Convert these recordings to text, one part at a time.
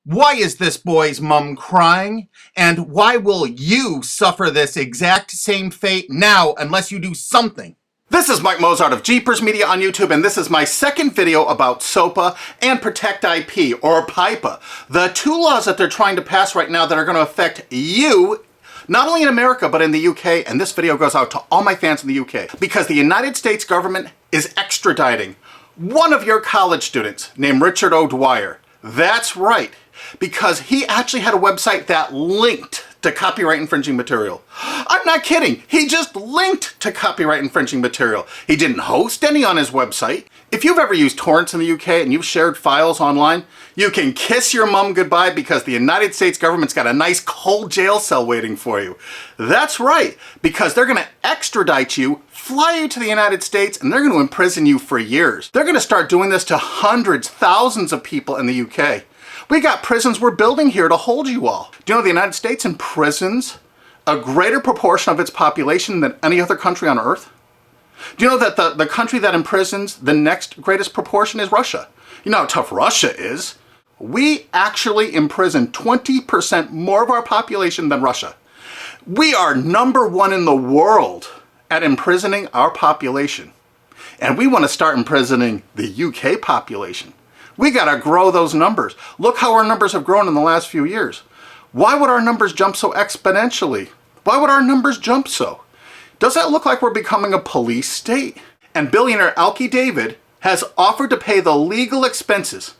Why is this boy's mom crying? And why will you suffer this exact same fate now unless you do something? This is Mike Mozart of Jeepers Media on YouTube, and this is my second video about SOPA and Protect IP, or PIPA, the two laws that they're trying to pass right now that are going to affect you, not only in America, but in the UK, and this video goes out to all my fans in the UK, because the United States government is extraditing one of your college students named Richard O'Dwyer. That's right, because he actually had a website that linked to copyright infringing material. I'm not kidding. He just linked to copyright infringing material. He didn't host any on his website. If you've ever used torrents in the UK and you've shared files online, you can kiss your mom goodbye because the United States government's got a nice cold jail cell waiting for you. That's right, because they're going to extradite you, fly you to the United States, and they're going to imprison you for years. They're going to start doing this to hundreds, thousands of people in the UK. We got prisons we're building here to hold you all. Do you know the United States imprisons a greater proportion of its population than any other country on earth? Do you know that the country that imprisons the next greatest proportion is Russia? You know how tough Russia is. We actually imprison 20% more of our population than Russia. We are #1 in the world at imprisoning our population. And we want to start imprisoning the UK population. We gotta grow those numbers. Look how our numbers have grown in the last few years. Why would our numbers jump so exponentially? Why would our numbers jump so? Does that look like we're becoming a police state? And billionaire Alki David has offered to pay the legal expenses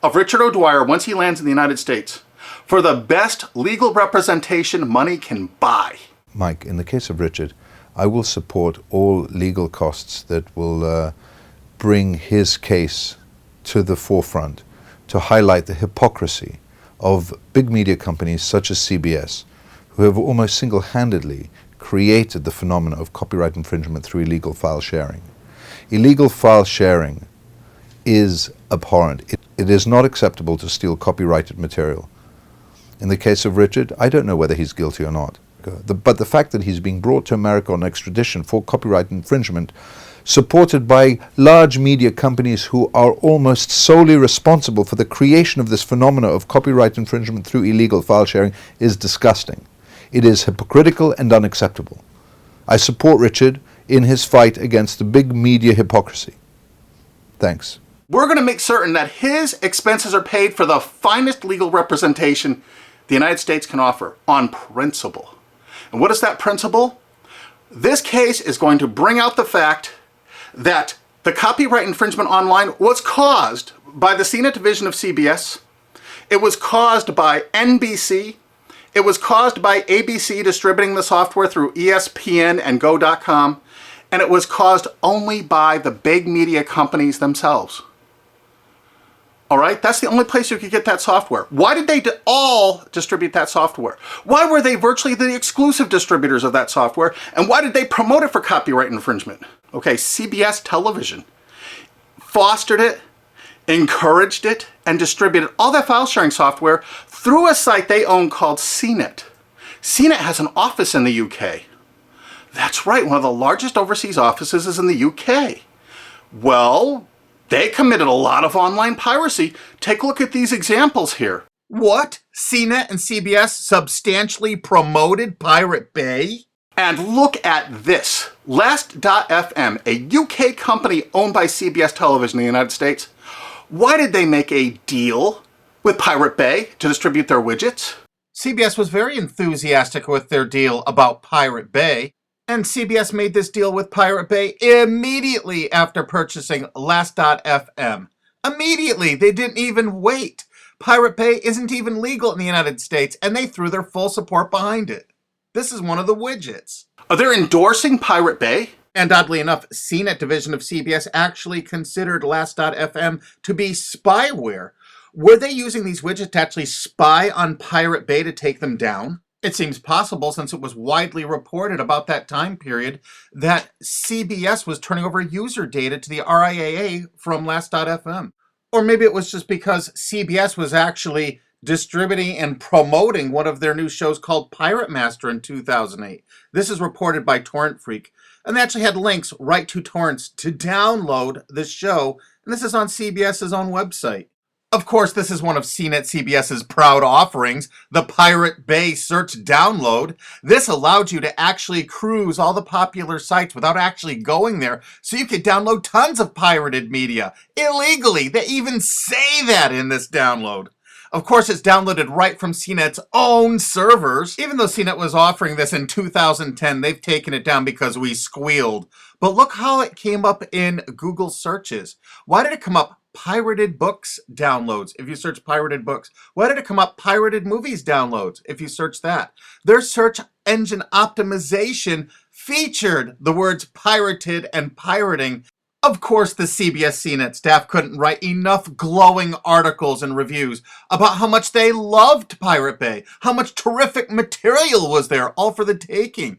of Richard O'Dwyer once he lands in the United States for the best legal representation money can buy. Mike, in the case of Richard, I will support all legal costs that will bring his case to the forefront, to highlight the hypocrisy of big media companies such as CBS, who have almost single-handedly created the phenomena of copyright infringement through illegal file sharing. Illegal file sharing is abhorrent. It is not acceptable to steal copyrighted material. In the case of Richard, I don't know whether he's guilty or not. But the fact that he's being brought to America on extradition for copyright infringement, supported by large media companies who are almost solely responsible for the creation of this phenomena of copyright infringement through illegal file sharing, is disgusting. It is hypocritical and unacceptable. I support Richard in his fight against the big media hypocrisy. Thanks. We're going to make certain that his expenses are paid for the finest legal representation the United States can offer on principle. And what is that principle? This case is going to bring out the fact that the copyright infringement online was caused by the CNET division of CBS. It was caused by NBC. It was caused by ABC distributing the software through ESPN and Go.com. And it was caused only by the big media companies themselves. All right, that's the only place you could get that software. Why did they all distribute that software? Why were they virtually the exclusive distributors of that software? And why did they promote it for copyright infringement? Okay, CBS television fostered it, encouraged it, and distributed all that file sharing software through a site they own called CNET. CNET has an office in the UK. That's right, one of the largest overseas offices is in the UK. Well, they committed a lot of online piracy. Take a look at these examples here. What? CNET and CBS substantially promoted Pirate Bay? And look at this. Last.fm, a UK company owned by CBS Television in the United States. Why did they make a deal with Pirate Bay to distribute their widgets? CBS was very enthusiastic with their deal about Pirate Bay. And CBS made this deal with Pirate Bay immediately after purchasing Last.fm. Immediately, they didn't even wait. Pirate Bay isn't even legal in the United States, and they threw their full support behind it. This is one of the widgets. They're endorsing Pirate Bay. And oddly enough, CNET division of CBS actually considered Last.fm to be spyware. Were they using these widgets to actually spy on Pirate Bay to take them down? It seems possible, since it was widely reported about that time period, that CBS was turning over user data to the RIAA from Last.fm. Or maybe it was just because CBS was actually distributing and promoting one of their new shows called Pirate Master in 2008. This is reported by Torrent Freak. And they actually had links right to torrents to download the show. And this is on CBS's own website. Of course, this is one of CNET CBS's proud offerings, the Pirate Bay Search Download. This allowed you to actually cruise all the popular sites without actually going there, so you could download tons of pirated media illegally. They even say that in this download. Of course, it's downloaded right from CNET's own servers. Even though CNET was offering this in 2010, they've taken it down because we squealed. But look how it came up in Google searches. Why did it come up pirated books downloads if you search pirated books? Why did it come up pirated movies downloads if you search that? Their search engine optimization featured the words pirated and pirating. Of course, the CBS CNET staff couldn't write enough glowing articles and reviews about how much they loved Pirate Bay, how much terrific material was there, all for the taking.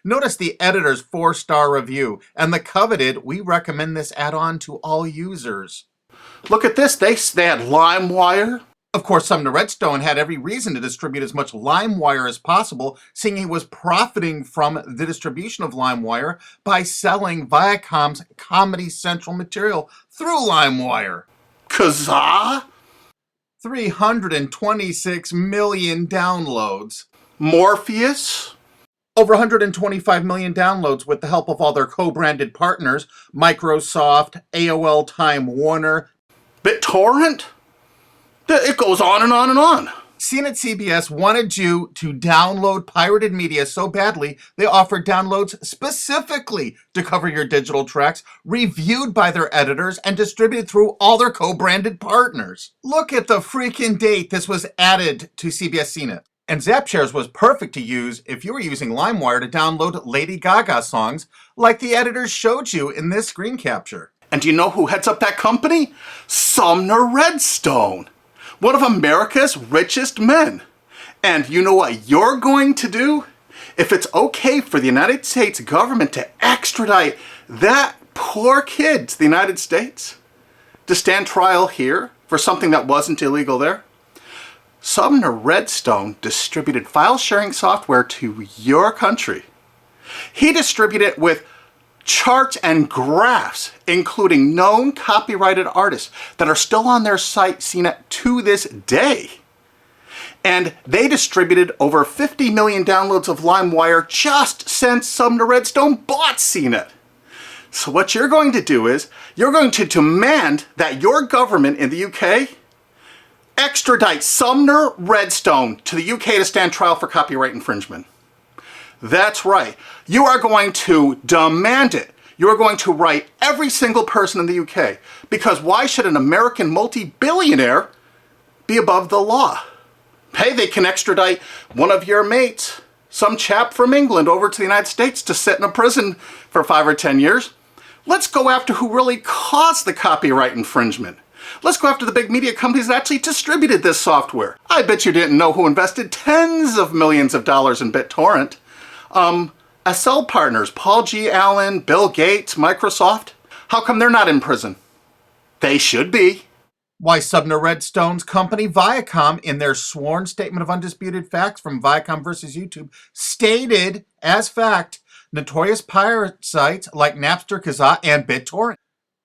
Notice the editor's 4-star review and the coveted, we recommend this add-on to all users. Look at this, they had LimeWire. Of course, Sumner Redstone had every reason to distribute as much LimeWire as possible, seeing he was profiting from the distribution of LimeWire by selling Viacom's Comedy Central material through LimeWire. Kazaa? 326 million downloads. Morpheus? Over 125 million downloads with the help of all their co-branded partners, Microsoft, AOL Time Warner. BitTorrent? It goes on and on and on. CNET CBS wanted you to download pirated media so badly, they offered downloads specifically to cover your digital tracks, reviewed by their editors, and distributed through all their co-branded partners. Look at the freaking date this was added to CBS CNET. And ZapShares was perfect to use if you were using LimeWire to download Lady Gaga songs, like the editors showed you in this screen capture. And do you know who heads up that company? Sumner Redstone, one of America's richest men. And you know what you're going to do? If it's okay for the United States government to extradite that poor kid to the United States to stand trial here for something that wasn't illegal there, Sumner Redstone distributed file sharing software to your country. He distributed it with charts and graphs, including known copyrighted artists that are still on their site, CNET, to this day. And they distributed over 50 million downloads of LimeWire just since Sumner Redstone bought CNET. So what you're going to do is, you're going to demand that your government in the UK extradite Sumner Redstone to the UK to stand trial for copyright infringement. That's right. You are going to demand it. You are going to write every single person in the UK. Because why should an American multi-billionaire be above the law? Hey, they can extradite one of your mates, some chap from England, over to the United States to sit in a prison for 5 or 10 years. Let's go after who really caused the copyright infringement. Let's go after the big media companies that actually distributed this software. I bet you didn't know who invested tens of millions of dollars in BitTorrent. SL partners, Paul G. Allen, Bill Gates, Microsoft. How come they're not in prison? They should be. Why, Sumner Redstone's company Viacom, in their sworn statement of undisputed facts from Viacom versus YouTube, stated as fact notorious pirate sites like Napster, Kazaa, and BitTorrent.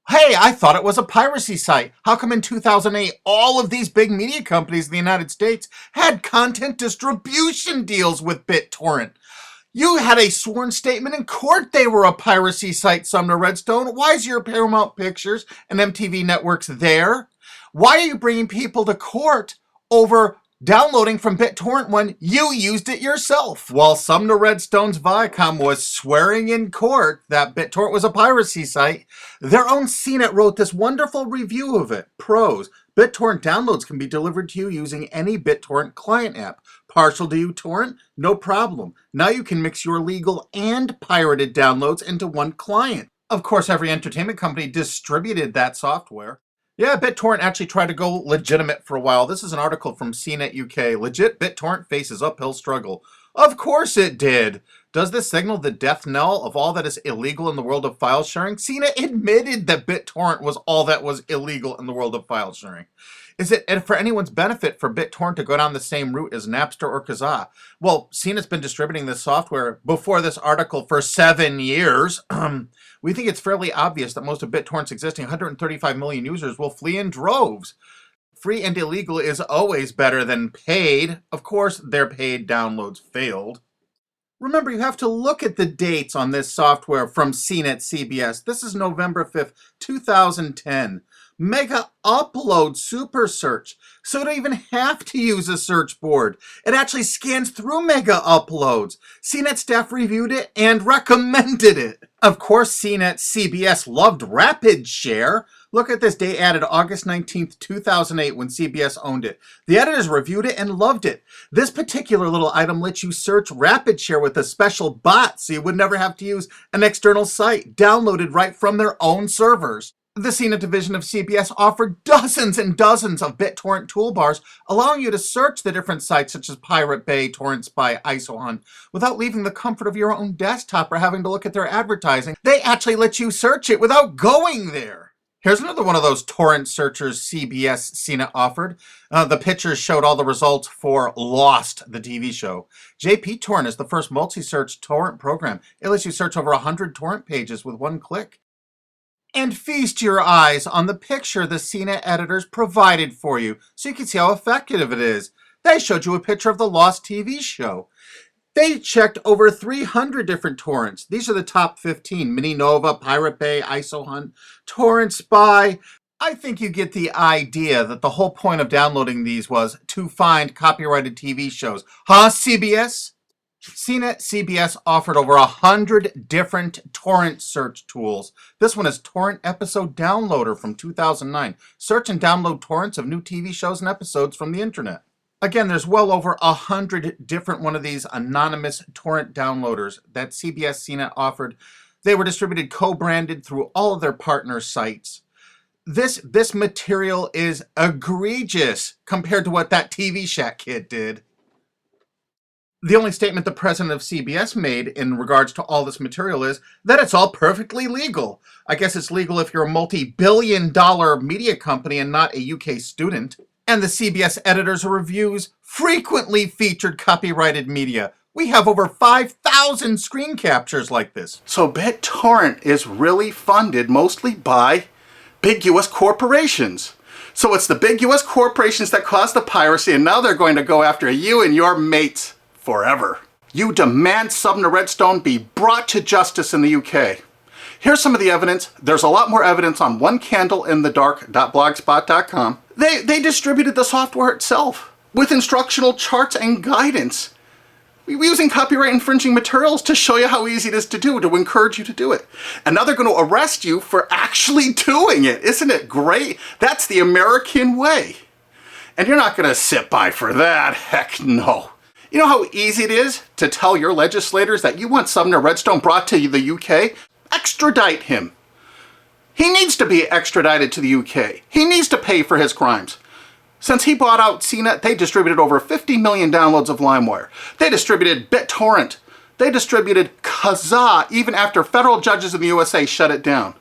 Hey, I thought it was a piracy site. How come in 2008 all of these big media companies in the United States had content distribution deals with BitTorrent? You had a sworn statement in court they were a piracy site, Sumner Redstone. Why is your Paramount Pictures and MTV networks there? Why are you bringing people to court over downloading from BitTorrent when you used it yourself? While Sumner Redstone's Viacom was swearing in court that BitTorrent was a piracy site, their own CNET wrote this wonderful review of it. Pros: BitTorrent downloads can be delivered to you using any BitTorrent client app. Partial to uTorrent? No problem. Now you can mix your legal and pirated downloads into one client. Of course, every entertainment company distributed that software. Yeah, BitTorrent actually tried to go legitimate for a while. This is an article from CNET UK. Legit BitTorrent faces uphill struggle. Of course it did. Does this signal the death knell of all that is illegal in the world of file sharing? CNET admitted that BitTorrent was all that was illegal in the world of file sharing. Is it for anyone's benefit for BitTorrent to go down the same route as Napster or Kazaa? Well, CNET's been distributing this software before this article for 7 years. We think it's fairly obvious that most of BitTorrent's existing 135 million users will flee in droves. Free and illegal is always better than paid. Of course, their paid downloads failed. Remember, you have to look at the dates on this software from CNET CBS. This is November 5th, 2010. Mega Upload Super Search. So you don't even have to use a search board. It actually scans through Mega Uploads. CNET staff reviewed it and recommended it. Of course, CNET CBS loved Rapid Share. Look at this, day added August 19th, 2008 when CBS owned it. The editors reviewed it and loved it. This particular little item lets you search Rapid Share with a special bot so you would never have to use an external site, downloaded right from their own servers. The CNET division of CBS offered dozens and dozens of BitTorrent toolbars, allowing you to search the different sites such as Pirate Bay, Torrent Spy, ISOHunt, without leaving the comfort of your own desktop or having to look at their advertising. They actually let you search it without going there. Here's another one of those torrent searchers CBS CNET offered. The pictures showed all the results for Lost, the TV show. JP Torrent is the first multi-search torrent program. It lets you search over 100 torrent pages with one click. And feast your eyes on the picture the CNET editors provided for you so you can see how effective it is. They showed you a picture of the Lost TV show. They checked over 300 different torrents. These are the top 15. Mininova, Pirate Bay, ISOHunt, Torrent Spy. I think you get the idea that the whole point of downloading these was to find copyrighted TV shows. Huh, CBS? CNET CBS offered over 100 different torrent search tools. This one is Torrent Episode Downloader from 2009. Search and download torrents of new TV shows and episodes from the internet. Again, there's well over 100 different one of these anonymous torrent downloaders that CBS CNET offered. They were distributed co-branded through all of their partner sites. This material is egregious compared to what that TV Shack kid did. The only statement the president of CBS made in regards to all this material is that it's all perfectly legal. I guess it's legal if you're a multi-billion-dollar media company and not a UK student. And the CBS editors' reviews frequently featured copyrighted media. We have over 5,000 screen captures like this. So BitTorrent is really funded mostly by big US corporations. So it's the big US corporations that caused the piracy, and now they're going to go after you and your mates forever. You demand Sumner Redstone be brought to justice in the UK. Here's some of the evidence. There's a lot more evidence on onecandleinthedark.blogspot.com. They distributed the software itself with instructional charts and guidance. We're using copyright infringing materials to show you how easy it is to do, to encourage you to do it. And now they're going to arrest you for actually doing it. Isn't it great? That's the American way. And you're not going to sit by for that. Heck no. You know how easy it is to tell your legislators that you want Sumner Redstone brought to the UK? Extradite him. He needs to be extradited to the UK. He needs to pay for his crimes. Since he bought out CNET, they distributed over 50 million downloads of LimeWire. They distributed BitTorrent. They distributed Kazaa even after federal judges in the USA shut it down.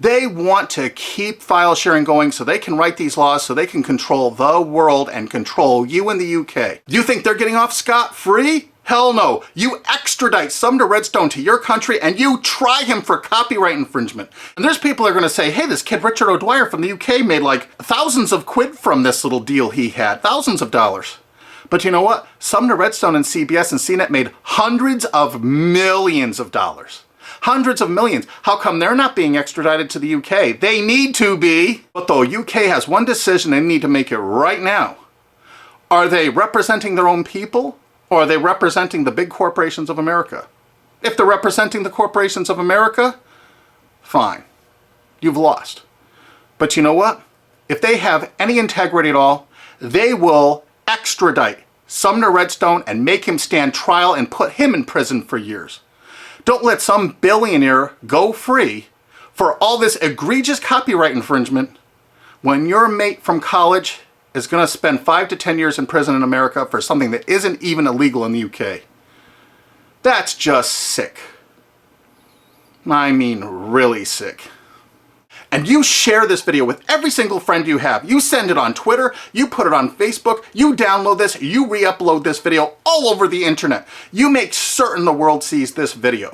They want to keep file sharing going so they can write these laws so they can control the world and control you in the UK. You think they're getting off scot-free? Hell no. You extradite Sumner Redstone to your country and you try him for copyright infringement. And there's people that are going to say, hey, this kid Richard O'Dwyer from the UK made like thousands of quid from this little deal he had. Thousands of dollars. But you know what? Sumner Redstone and CBS and CNET made hundreds of millions of dollars. Hundreds of millions. How come they're not being extradited to the UK? They need to be. But the UK has one decision they need to make it right now. Are they representing their own people? Or are they representing the big corporations of America? If they're representing the corporations of America, fine. You've lost. But you know what? If they have any integrity at all, they will extradite Sumner Redstone and make him stand trial and put him in prison for years. Don't let some billionaire go free for all this egregious copyright infringement when your mate from college is going to spend 5 to 10 years in prison in America for something that isn't even illegal in the UK. That's just sick. I mean, really sick. And you share this video with every single friend you have. You send it on Twitter, you put it on Facebook, you download this, you re-upload this video all over the internet. You make certain the world sees this video.